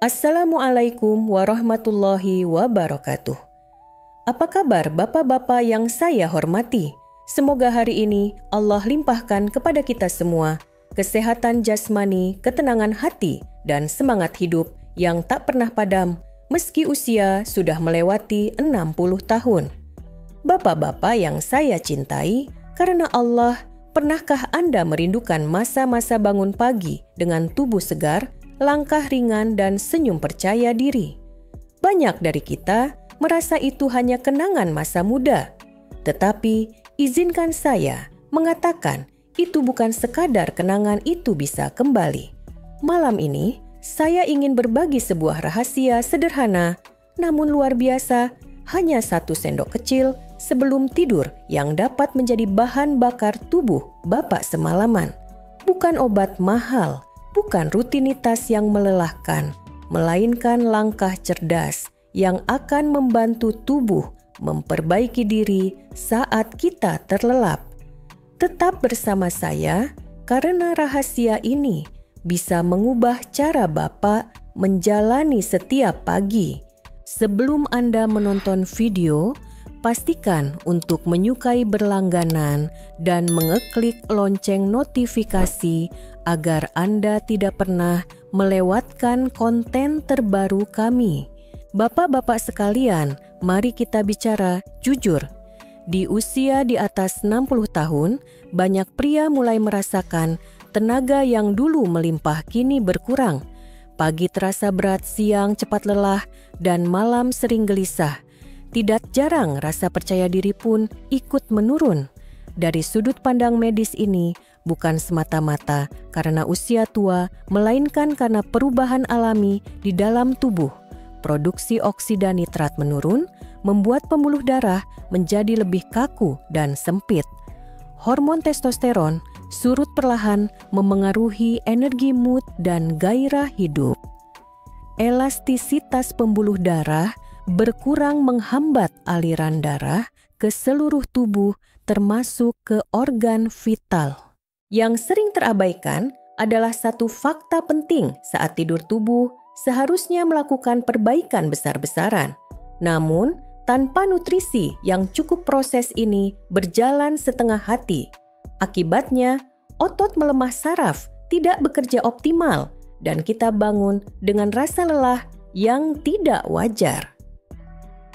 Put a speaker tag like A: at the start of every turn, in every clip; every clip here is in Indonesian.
A: Assalamualaikum warahmatullahi wabarakatuh. Apa kabar bapak-bapak yang saya hormati? Semoga hari ini Allah limpahkan kepada kita semua kesehatan jasmani, ketenangan hati, dan semangat hidup yang tak pernah padam meski usia sudah melewati 60 tahun. Bapak-bapak yang saya cintai, karena Allah, pernahkah Anda merindukan masa-masa bangun pagi dengan tubuh segar, langkah ringan, dan senyum percaya diri? Banyak dari kita merasa itu hanya kenangan masa muda. Tetapi izinkan saya mengatakan itu bukan sekadar kenangan itu bisa kembali. Malam ini saya ingin berbagi sebuah rahasia sederhana namun luar biasa, hanya 1 sendok kecil sebelum tidur yang dapat menjadi bahan bakar tubuh Bapak semalaman. Bukan obat mahal, bukan rutinitas yang melelahkan, melainkan langkah cerdas yang akan membantu tubuh memperbaiki diri saat kita terlelap. Tetap bersama saya karena rahasia ini bisa mengubah cara Bapak menjalani setiap pagi. Sebelum Anda menonton video, pastikan untuk menyukai berlangganan dan mengeklik lonceng notifikasi agar Anda tidak pernah melewatkan konten terbaru kami. Bapak-bapak sekalian, mari kita bicara jujur. Di usia di atas 60 tahun, banyak pria mulai merasakan tenaga yang dulu melimpah kini berkurang. Pagi terasa berat, siang cepat lelah, dan malam sering gelisah. Tidak jarang rasa percaya diri pun ikut menurun. Dari sudut pandang medis ini, bukan semata-mata karena usia tua, melainkan karena perubahan alami di dalam tubuh. Produksi oksida nitrat menurun, membuat pembuluh darah menjadi lebih kaku dan sempit. Hormon testosteron surut perlahan memengaruhi energi mood dan gairah hidup. Elastisitas pembuluh darah berkurang menghambat aliran darah ke seluruh tubuh termasuk ke organ vital. Yang sering terabaikan adalah satu fakta penting saat tidur tubuh seharusnya melakukan perbaikan besar-besaran. Namun, tanpa nutrisi yang cukup proses ini berjalan setengah hati. Akibatnya, otot melemah saraf, tidak bekerja optimal, dan kita bangun dengan rasa lelah yang tidak wajar.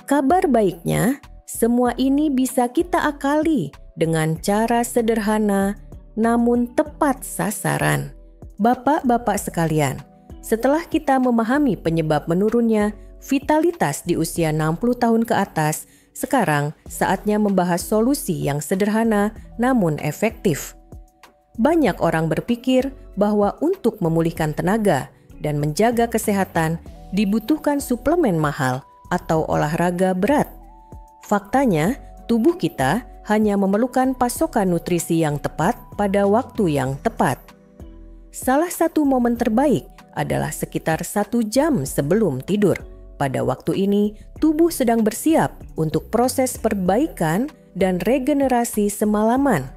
A: Kabar baiknya, semua ini bisa kita akali dengan cara sederhana namun tepat sasaran. Bapak-bapak sekalian, setelah kita memahami penyebab menurunnya vitalitas di usia 60 tahun ke atas, sekarang saatnya membahas solusi yang sederhana namun efektif. Banyak orang berpikir bahwa untuk memulihkan tenaga dan menjaga kesehatan dibutuhkan suplemen mahal atau olahraga berat. Faktanya, tubuh kita hanya memerlukan pasokan nutrisi yang tepat pada waktu yang tepat. Salah satu momen terbaik adalah sekitar 1 jam sebelum tidur. Pada waktu ini, tubuh sedang bersiap untuk proses perbaikan dan regenerasi semalaman.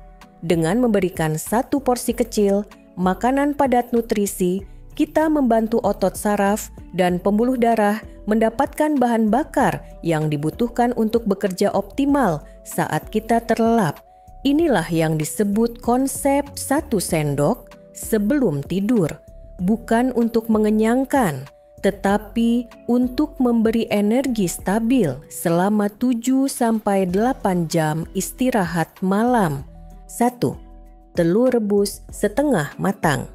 A: Dengan memberikan 1 porsi kecil, makanan padat nutrisi, kita membantu otot saraf dan pembuluh darah mendapatkan bahan bakar yang dibutuhkan untuk bekerja optimal saat kita terlelap. Inilah yang disebut konsep 1 sendok sebelum tidur, bukan untuk mengenyangkan, tetapi untuk memberi energi stabil selama 7-8 jam istirahat malam. 1. Telur rebus setengah matang.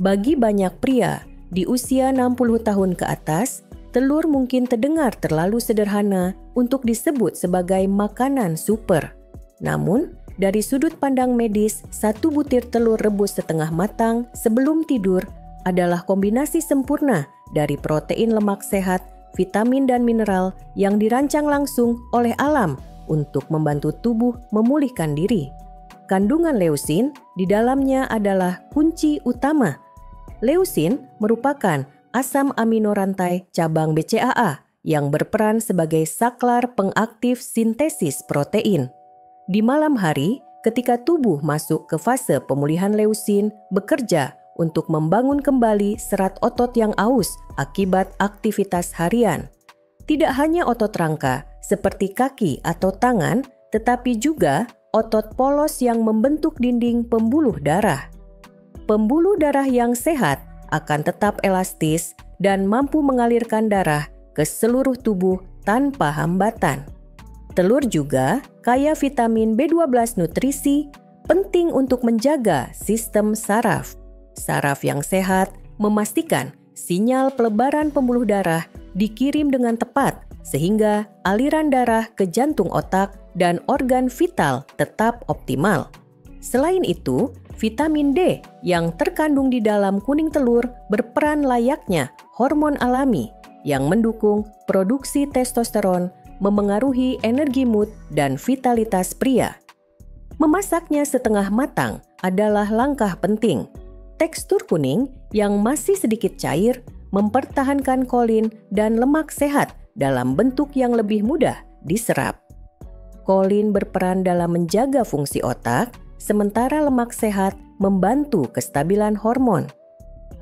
A: Bagi banyak pria di usia 60 tahun ke atas, telur mungkin terdengar terlalu sederhana untuk disebut sebagai makanan super. Namun, dari sudut pandang medis, 1 butir telur rebus setengah matang sebelum tidur adalah kombinasi sempurna dari protein lemak sehat, vitamin dan mineral yang dirancang langsung oleh alam untuk membantu tubuh memulihkan diri. Kandungan leusin di dalamnya adalah kunci utama. Leusin merupakan asam amino rantai cabang BCAA yang berperan sebagai saklar pengaktif sintesis protein. Di malam hari, ketika tubuh masuk ke fase pemulihan leusin bekerja untuk membangun kembali serat otot yang aus akibat aktivitas harian. Tidak hanya otot rangka seperti kaki atau tangan, tetapi juga otot polos yang membentuk dinding pembuluh darah. Pembuluh darah yang sehat akan tetap elastis dan mampu mengalirkan darah ke seluruh tubuh tanpa hambatan. Telur juga kaya vitamin B12 nutrisi, penting untuk menjaga sistem saraf. Saraf yang sehat memastikan sinyal pelebaran pembuluh darah dikirim dengan tepat sehingga aliran darah ke jantung otak dan organ vital tetap optimal. Selain itu, vitamin D yang terkandung di dalam kuning telur berperan layaknya hormon alami yang mendukung produksi testosteron, memengaruhi energi mood dan vitalitas pria. Memasaknya setengah matang adalah langkah penting. Tekstur kuning yang masih sedikit cair mempertahankan kolin dan lemak sehat dalam bentuk yang lebih mudah diserap. Kolin berperan dalam menjaga fungsi otak, sementara lemak sehat membantu kestabilan hormon.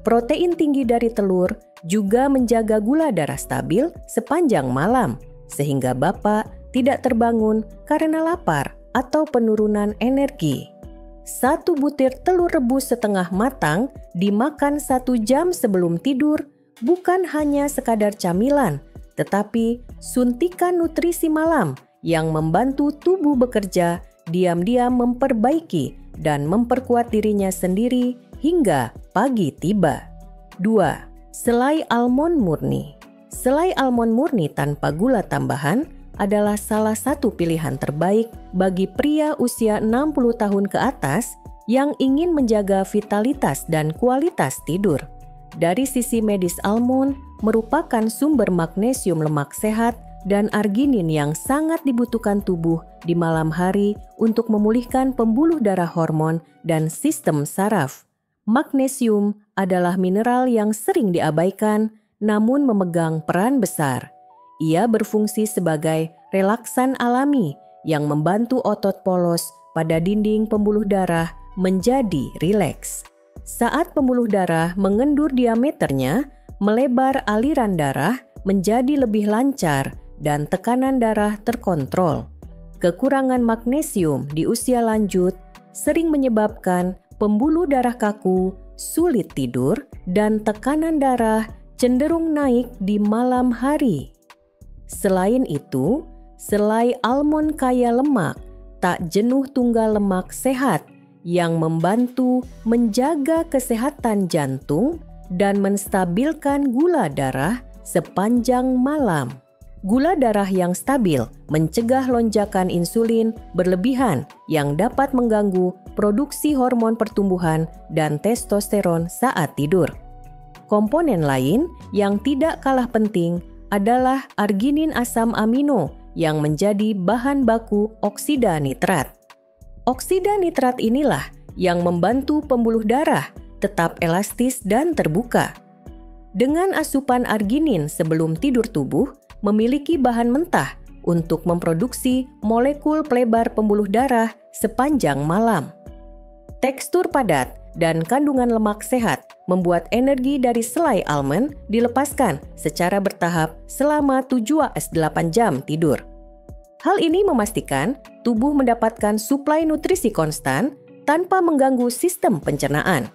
A: Protein tinggi dari telur juga menjaga gula darah stabil sepanjang malam, sehingga Bapak tidak terbangun karena lapar atau penurunan energi. 1 butir telur rebus setengah matang dimakan 1 jam sebelum tidur bukan hanya sekadar camilan, tetapi suntikan nutrisi malam yang membantu tubuh bekerja diam-diam memperbaiki dan memperkuat dirinya sendiri hingga pagi tiba. 2. Selai almond murni. Selai almond murni tanpa gula tambahan adalah salah satu pilihan terbaik bagi pria usia 60 tahun ke atas yang ingin menjaga vitalitas dan kualitas tidur. Dari sisi medis, almond merupakan sumber magnesium lemak sehat dan arginin yang sangat dibutuhkan tubuh di malam hari untuk memulihkan pembuluh darah, hormon, dan sistem saraf. Magnesium adalah mineral yang sering diabaikan namun memegang peran besar. Ia berfungsi sebagai relaksan alami yang membantu otot polos pada dinding pembuluh darah menjadi rileks. Saat pembuluh darah mengendur diameternya, melebar aliran darah menjadi lebih lancar dan tekanan darah terkontrol. Kekurangan magnesium di usia lanjut sering menyebabkan pembuluh darah kaku, sulit tidur, dan tekanan darah cenderung naik di malam hari. Selain itu, selai almond kaya lemak, tak jenuh tunggal lemak sehat yang membantu menjaga kesehatan jantung dan menstabilkan gula darah sepanjang malam. Gula darah yang stabil mencegah lonjakan insulin berlebihan yang dapat mengganggu produksi hormon pertumbuhan dan testosteron saat tidur. Komponen lain yang tidak kalah penting adalah arginin asam amino yang menjadi bahan baku oksida nitrat. Oksida nitrat inilah yang membantu pembuluh darah tetap elastis dan terbuka. Dengan asupan arginin sebelum tidur, tubuh memiliki bahan mentah untuk memproduksi molekul pelebar pembuluh darah sepanjang malam. Tekstur padat dan kandungan lemak sehat membuat energi dari selai almond dilepaskan secara bertahap selama 7-8 jam tidur. Hal ini memastikan tubuh mendapatkan suplai nutrisi konstan tanpa mengganggu sistem pencernaan.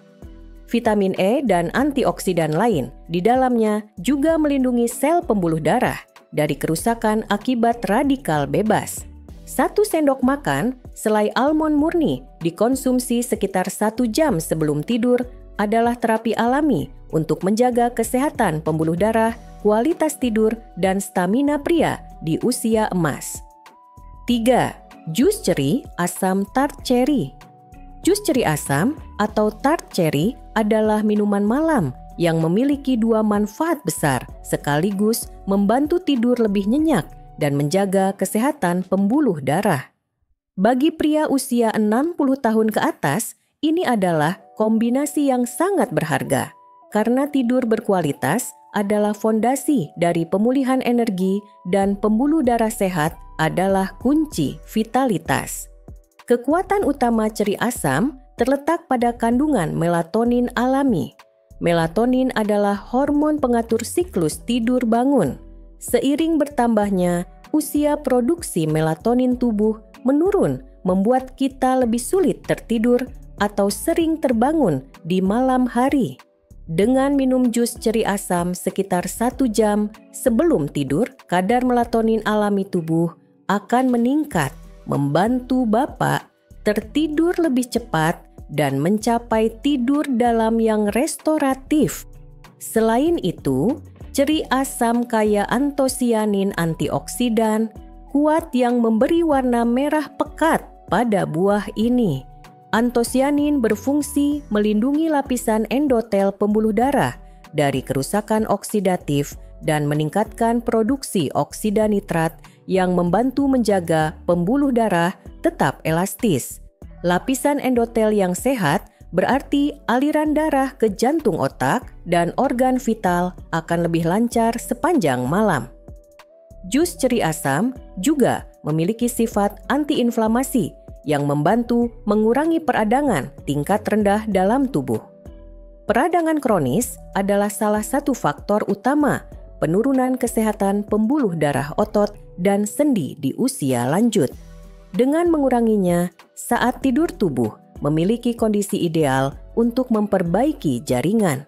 A: Vitamin E dan antioksidan lain di dalamnya juga melindungi sel pembuluh darah dari kerusakan akibat radikal bebas. 1 sendok makan selai almond murni dikonsumsi sekitar 1 jam sebelum tidur adalah terapi alami untuk menjaga kesehatan pembuluh darah, kualitas tidur, dan stamina pria di usia emas. 3. Jus ceri asam tart cherry. Jus ceri asam atau tart cherry adalah minuman malam yang memiliki 2 manfaat besar sekaligus membantu tidur lebih nyenyak dan menjaga kesehatan pembuluh darah. Bagi pria usia 60 tahun ke atas, ini adalah kombinasi yang sangat berharga karena tidur berkualitas adalah fondasi dari pemulihan energi dan pembuluh darah sehat adalah kunci vitalitas. Kekuatan utama ceri asam terletak pada kandungan melatonin alami. Melatonin adalah hormon pengatur siklus tidur bangun. Seiring bertambahnya usia, produksi melatonin tubuh menurun, membuat kita lebih sulit tertidur atau sering terbangun di malam hari. Dengan minum jus ceri asam sekitar 1 jam sebelum tidur, kadar melatonin alami tubuh akan meningkat, membantu Bapak tertidur lebih cepat dan mencapai tidur dalam yang restoratif. Selain itu, ceri asam kaya antosianin antioksidan kuat yang memberi warna merah pekat pada buah ini. Antosianin berfungsi melindungi lapisan endotel pembuluh darah dari kerusakan oksidatif dan meningkatkan produksi oksida nitrat yang membantu menjaga pembuluh darah tetap elastis. Lapisan endotel yang sehat berarti aliran darah ke jantung, otak, dan organ vital akan lebih lancar sepanjang malam. Jus ceri asam juga memiliki sifat antiinflamasi yang membantu mengurangi peradangan tingkat rendah dalam tubuh. Peradangan kronis adalah salah satu faktor utama penurunan kesehatan pembuluh darah otot dan sendi di usia lanjut. Dengan menguranginya, saat tidur tubuh memiliki kondisi ideal untuk memperbaiki jaringan.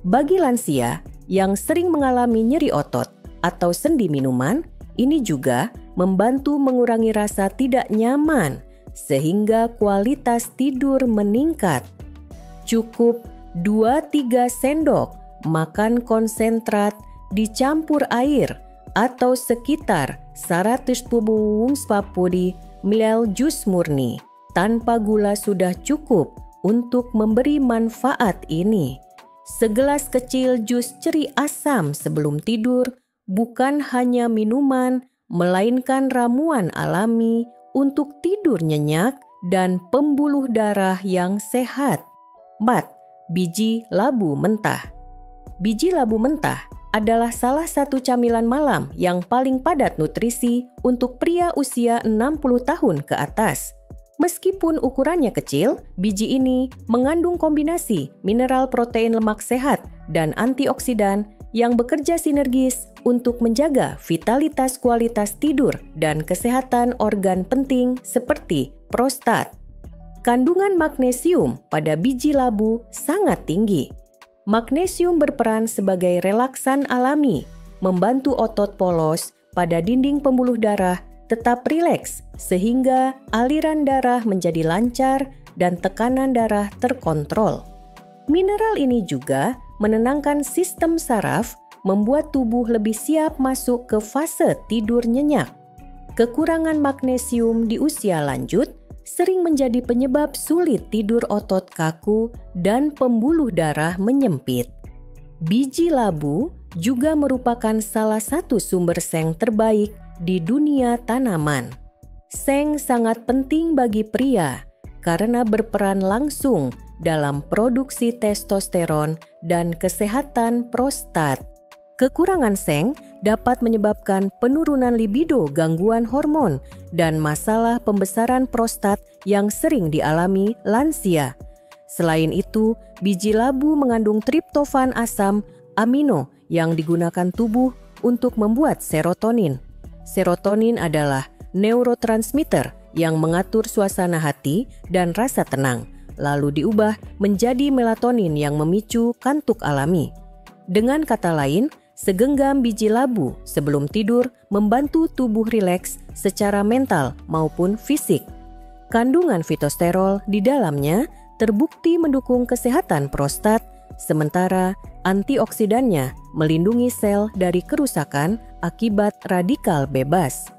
A: Bagi lansia yang sering mengalami nyeri otot atau sendi minuman, ini juga membantu mengurangi rasa tidak nyaman sehingga kualitas tidur meningkat. Cukup 2-3 sendok makan konsentrat dicampur air atau sekitar 150 ml jus murni tanpa gula sudah cukup untuk memberi manfaat ini. Segelas kecil jus ceri asam sebelum tidur bukan hanya minuman, melainkan ramuan alami untuk tidur nyenyak dan pembuluh darah yang sehat. 4. Biji labu mentah. Biji labu mentah adalah salah satu camilan malam yang paling padat nutrisi untuk pria usia 60 tahun ke atas. Meskipun ukurannya kecil, biji ini mengandung kombinasi mineral, protein, lemak sehat, dan antioksidan yang bekerja sinergis untuk menjaga vitalitas, kualitas tidur, dan kesehatan organ penting seperti prostat. Kandungan magnesium pada biji labu sangat tinggi. Magnesium berperan sebagai relaksan alami, membantu otot polos pada dinding pembuluh darah tetap rileks sehingga aliran darah menjadi lancar dan tekanan darah terkontrol. Mineral ini juga menenangkan sistem saraf, membuat tubuh lebih siap masuk ke fase tidur nyenyak. Kekurangan magnesium di usia lanjut sering menjadi penyebab sulit tidur, otot kaku, dan pembuluh darah menyempit. Biji labu juga merupakan salah satu sumber seng terbaik di dunia tanaman. Seng sangat penting bagi pria karena berperan langsung dalam produksi testosteron dan kesehatan prostat. Kekurangan seng dapat menyebabkan penurunan libido, gangguan hormon, dan masalah pembesaran prostat yang sering dialami lansia. Selain itu, biji labu mengandung triptofan, asam amino yang digunakan tubuh untuk membuat serotonin. Serotonin adalah neurotransmitter yang mengatur suasana hati dan rasa tenang, lalu diubah menjadi melatonin yang memicu kantuk alami. Dengan kata lain, segenggam biji labu sebelum tidur membantu tubuh rileks secara mental maupun fisik. Kandungan fitosterol di dalamnya terbukti mendukung kesehatan prostat, sementara antioksidannya melindungi sel dari kerusakan akibat radikal bebas.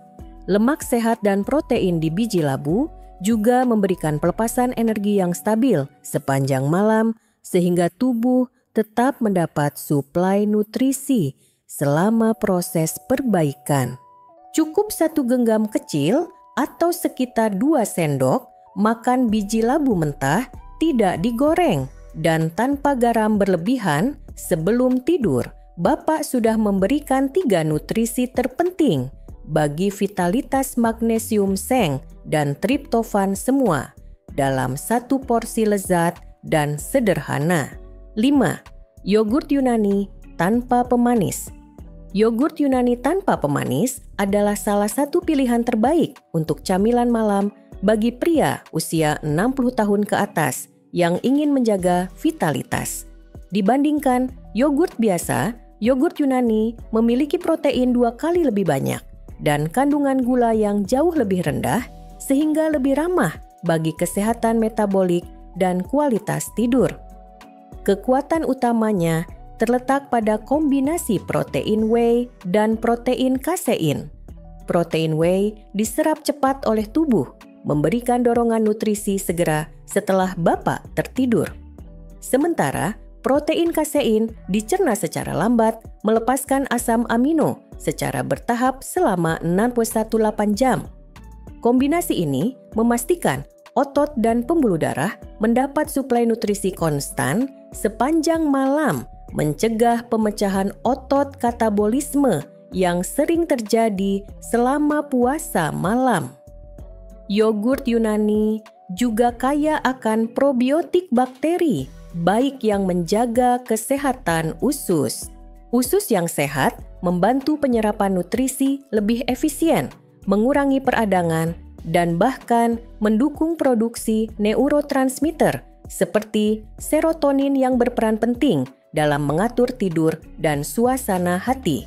A: Lemak sehat dan protein di biji labu juga memberikan pelepasan energi yang stabil sepanjang malam sehingga tubuh tetap mendapat suplai nutrisi selama proses perbaikan. Cukup 1 genggam kecil atau sekitar 2 sendok makan biji labu mentah, tidak digoreng dan tanpa garam berlebihan sebelum tidur. Bapak sudah memberikan 3 nutrisi terpenting bagi vitalitas magnesium, seng, dan triptofan semua. dalam satu porsi lezat dan sederhana. 5. Yogurt Yunani tanpa pemanis. Yogurt Yunani tanpa pemanis adalah salah satu pilihan terbaik untuk camilan malam bagi pria usia 60 tahun ke atas yang ingin menjaga vitalitas. Dibandingkan yogurt biasa, yogurt Yunani memiliki protein 2 kali lebih banyak dan kandungan gula yang jauh lebih rendah sehingga lebih ramah bagi kesehatan metabolik dan kualitas tidur. Kekuatan utamanya terletak pada kombinasi protein whey dan protein kasein. Protein whey diserap cepat oleh tubuh, memberikan dorongan nutrisi segera setelah Bapak tertidur. Sementara protein kasein dicerna secara lambat, melepaskan asam amino secara bertahap selama 6-8 jam. Kombinasi ini memastikan otot dan pembuluh darah mendapat suplai nutrisi konstan sepanjang malam, mencegah pemecahan otot katabolisme yang sering terjadi selama puasa malam. Yogurt Yunani juga kaya akan probiotik bakteri, baik yang menjaga kesehatan usus. Usus yang sehat membantu penyerapan nutrisi lebih efisien, mengurangi peradangan, dan bahkan mendukung produksi neurotransmitter seperti serotonin yang berperan penting dalam mengatur tidur dan suasana hati.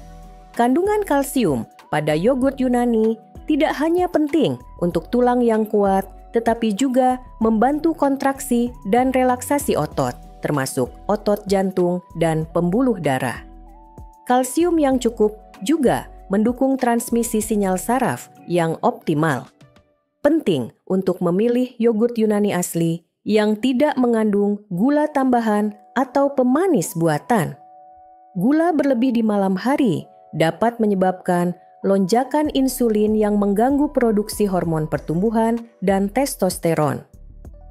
A: Kandungan kalsium pada yogurt Yunani tidak hanya penting untuk tulang yang kuat, tetapi juga membantu kontraksi dan relaksasi otot, termasuk otot jantung dan pembuluh darah. Kalsium yang cukup juga mendukung transmisi sinyal saraf yang optimal. Penting untuk memilih yogurt Yunani asli yang tidak mengandung gula tambahan atau pemanis buatan. Gula berlebih di malam hari dapat menyebabkan lonjakan insulin yang mengganggu produksi hormon pertumbuhan dan testosteron.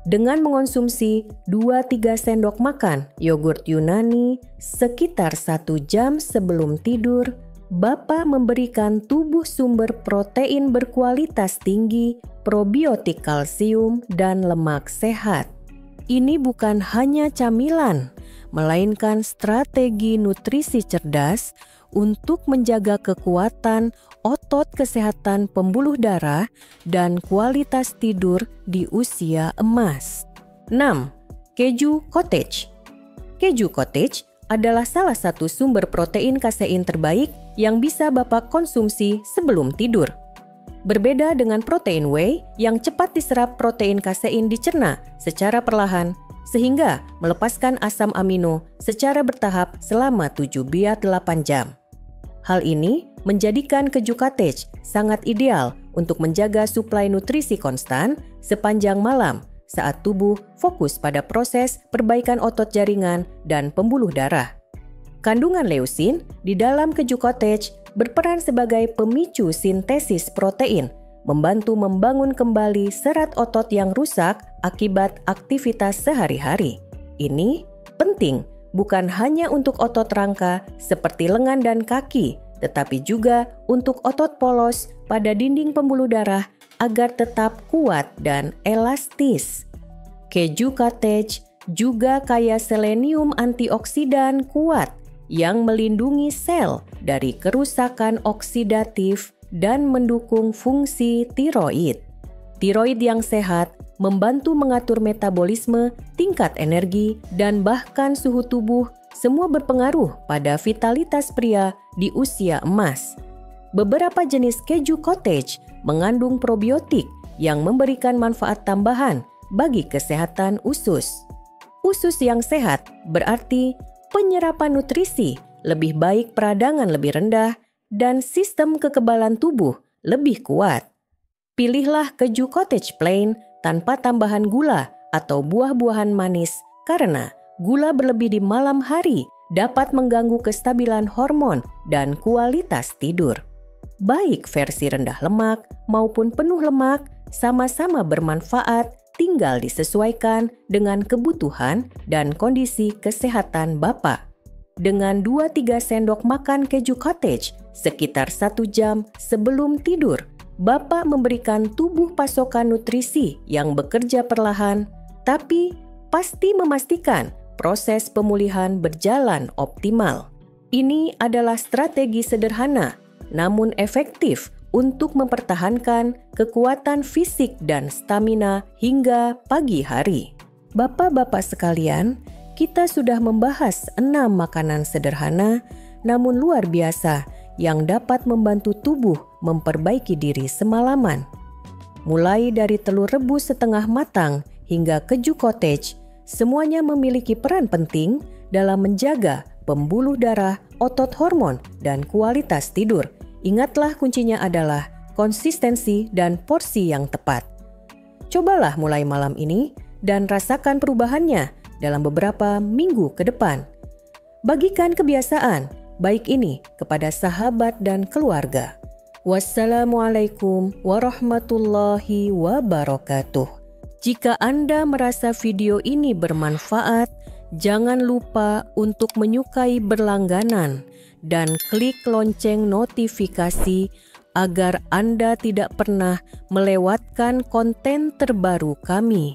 A: Dengan mengonsumsi 2-3 sendok makan yogurt Yunani sekitar 1 jam sebelum tidur, Bapak memberikan tubuh sumber protein berkualitas tinggi, probiotik kalsium, dan lemak sehat. Ini bukan hanya camilan, melainkan strategi nutrisi cerdas untuk menjaga kekuatan, otot, kesehatan pembuluh darah, dan kualitas tidur di usia emas. 6. Keju cottage. Keju cottage adalah salah satu sumber protein kasein terbaik yang bisa Bapak konsumsi sebelum tidur. Berbeda dengan protein whey yang cepat diserap, protein kasein dicerna secara perlahan sehingga melepaskan asam amino secara bertahap selama 7-8 jam. Hal ini menjadikan keju cottage sangat ideal untuk menjaga suplai nutrisi konstan sepanjang malam saat tubuh fokus pada proses perbaikan otot jaringan dan pembuluh darah. Kandungan leusin di dalam keju cottage berperan sebagai pemicu sintesis protein, membantu membangun kembali serat otot yang rusak akibat aktivitas sehari-hari. Ini penting bukan hanya untuk otot rangka seperti lengan dan kaki, tetapi juga untuk otot polos pada dinding pembuluh darah agar tetap kuat dan elastis. Keju cottage juga kaya selenium antioksidan kuat yang melindungi sel dari kerusakan oksidatif dan mendukung fungsi tiroid. Tiroid yang sehat membantu mengatur metabolisme, tingkat energi, dan bahkan suhu tubuh, semua berpengaruh pada vitalitas pria di usia emas. Beberapa jenis keju cottage mengandung probiotik yang memberikan manfaat tambahan bagi kesehatan usus. Usus yang sehat berarti penyerapan nutrisi lebih baik, peradangan lebih rendah, dan sistem kekebalan tubuh lebih kuat. Pilihlah keju cottage plain tanpa tambahan gula atau buah-buahan manis karena gula berlebih di malam hari dapat mengganggu kestabilan hormon dan kualitas tidur. Baik versi rendah lemak maupun penuh lemak sama-sama bermanfaat, tinggal disesuaikan dengan kebutuhan dan kondisi kesehatan Bapak. Dengan 2-3 sendok makan keju cottage sekitar 1 jam sebelum tidur, Bapak memberikan tubuh pasokan nutrisi yang bekerja perlahan, tapi pasti memastikan proses pemulihan berjalan optimal. Ini adalah strategi sederhana, namun efektif untuk mempertahankan kekuatan fisik dan stamina hingga pagi hari. Bapak-bapak sekalian, kita sudah membahas 6 makanan sederhana namun luar biasa yang dapat membantu tubuh memperbaiki diri semalaman. Mulai dari telur rebus setengah matang hingga keju cottage, semuanya memiliki peran penting dalam menjaga pembuluh darah, otot hormon, dan kualitas tidur. Ingatlah kuncinya adalah konsistensi dan porsi yang tepat. Cobalah mulai malam ini dan rasakan perubahannya dalam beberapa minggu ke depan. Bagikan kebiasaan baik ini kepada sahabat dan keluarga. Wassalamualaikum warahmatullahi wabarakatuh. Jika Anda merasa video ini bermanfaat, jangan lupa untuk menyukai berlangganan dan klik lonceng notifikasi agar Anda tidak pernah melewatkan konten terbaru kami.